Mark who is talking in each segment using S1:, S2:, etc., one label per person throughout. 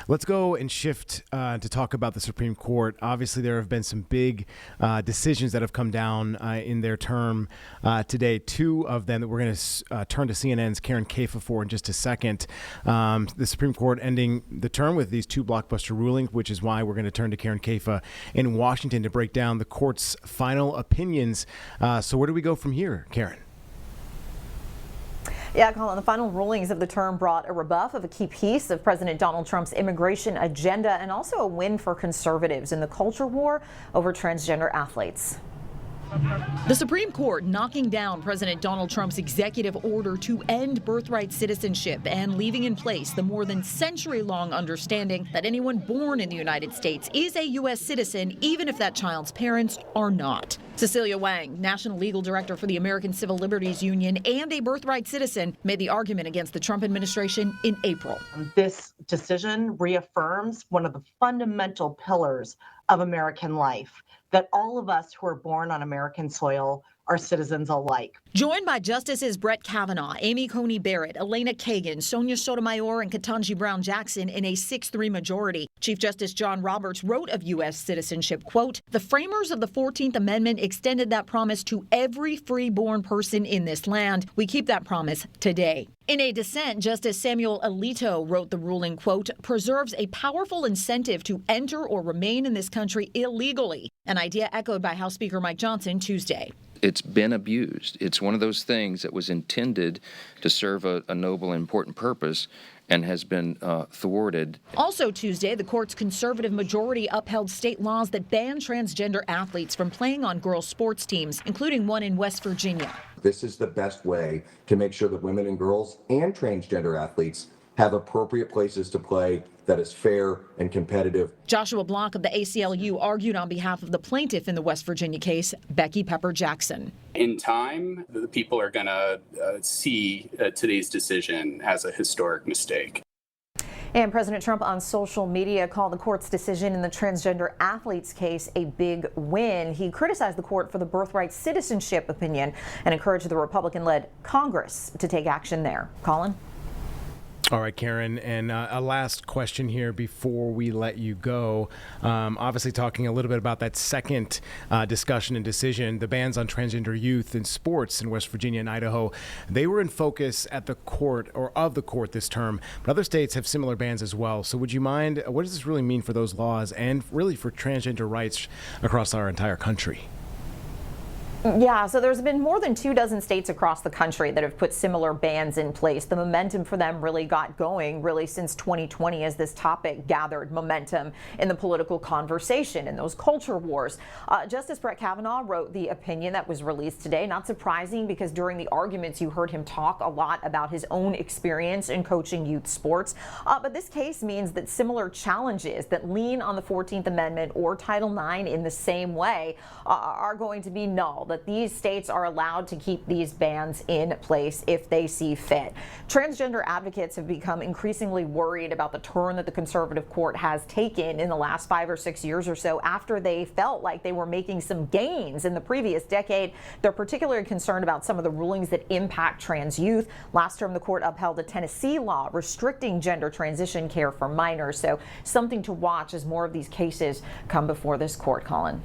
S1: Let's go and shift to talk about the Supreme Court. Obviously, there have been some big decisions that have come down in their term today. Two of them that we're going to turn to CNN's Karin Caifa for in just a second. The Supreme Court ending the term with these two blockbuster rulings, which is why we're going to turn to Karin Caifa in Washington to break down the court's final opinions. So where do we go from here, Karin?
S2: Yeah, Colin, the final rulings of the term brought a rebuff of a key piece of President Donald Trump's immigration agenda and also a win for conservatives in the culture war over transgender athletes.
S3: The Supreme Court knocking down President Donald Trump's executive order to end birthright citizenship and leaving in place the more than century-long understanding that anyone born in the United States is a U.S. citizen, even if that child's parents are not. Cecilia Wang, National Legal Director for the American Civil Liberties Union and a birthright citizen, made the argument against the Trump administration in April.
S4: This decision reaffirms one of the fundamental pillars of American life, that all of us who are born on American soil are citizens alike.
S3: Joined by Justices Brett Kavanaugh, Amy Coney Barrett, Elena Kagan, Sonia Sotomayor, and Ketanji Brown Jackson in a 6-3 majority, Chief Justice John Roberts wrote of U.S. citizenship, quote, "The framers of the 14th Amendment extended that promise to every free-born person in this land. We keep that promise today." In a dissent, Justice Samuel Alito wrote the ruling, quote, "preserves a powerful incentive to enter or remain in this country illegally," an idea echoed by House Speaker Mike Johnson Tuesday.
S5: It's been abused. It's one of those things that was intended to serve a noble and important purpose and has been thwarted.
S3: Also Tuesday, the court's conservative majority upheld state laws that ban transgender athletes from playing on girls' sports teams, including one in West Virginia.
S6: This is the best way to make sure that women and girls and transgender athletes have appropriate places to play that is fair and competitive.
S3: Joshua Block of the ACLU argued on behalf of the plaintiff in the West Virginia case, Becky Pepper Jackson.
S7: In time, the people are going to see today's decision as a historic mistake.
S2: And President Trump on social media called the court's decision in the transgender athletes case a big win. He criticized the court for the birthright citizenship opinion and encouraged the Republican-led Congress to take action there. Colin?
S1: All right, Karin, and a last question here before we let you go. Obviously talking a little bit about that second discussion and decision, the bans on transgender youth in sports in West Virginia and Idaho. They were in focus at the court or of the court this term, but other states have similar bans as well. So would you mind, what does this really mean for those laws and really for transgender rights across our entire country?
S2: Yeah, so there's been more than 24 states across the country that have put similar bans in place. The momentum for them really got going since 2020 as this topic gathered momentum in the political conversation and those culture wars. Justice Brett Kavanaugh wrote the opinion that was released today. Not surprising because during the arguments you heard him talk a lot about his own experience in coaching youth sports. But this case means that similar challenges that lean on the 14th Amendment or Title IX in the same way are going to be null. That these states are allowed to keep these bans in place if they see fit. Transgender advocates have become increasingly worried about the turn that the conservative court has taken in the last 5 or 6 years or so after they felt like they were making some gains in the previous decade. They're particularly concerned about some of the rulings that impact trans youth. Last term, the court upheld a Tennessee law restricting gender transition care for minors. So something to watch as more of these cases come before this court, Colin.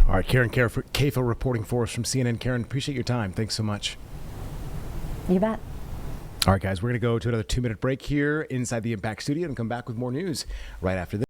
S1: All right, Karin Caifa reporting for us from CNN. Karin, appreciate your time. Thanks so much.
S2: You bet.
S1: All right, guys, we're going to go to another 2-minute break here inside the Impact Studio and come back with more news right after this.